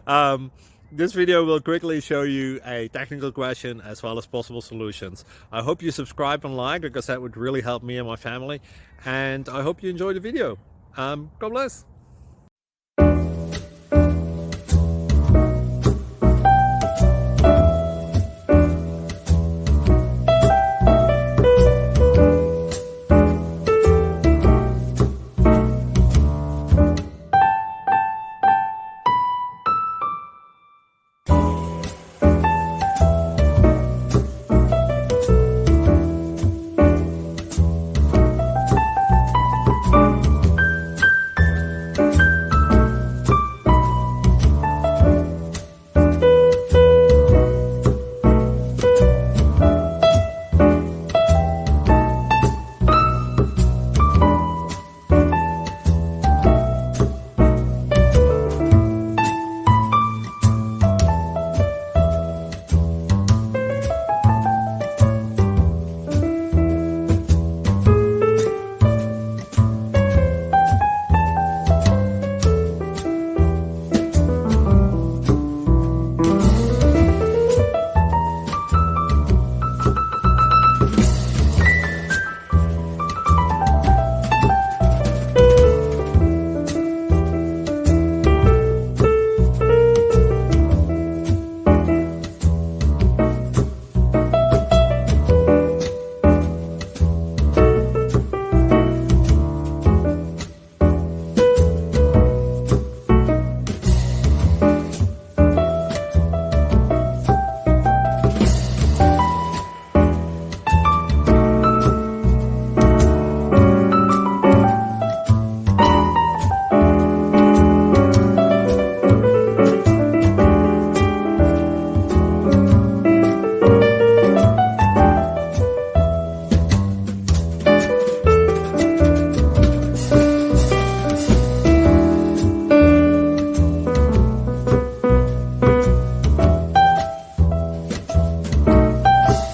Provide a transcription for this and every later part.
um, this video will quickly show you a technical question as well as possible solutions. I hope you subscribe and like, because that would really help me and my family. And I hope you enjoy the video. God bless.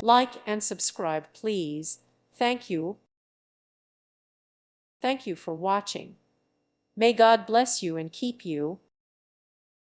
Like and subscribe, please. Thank you. Thank you for watching. May God bless you and keep you.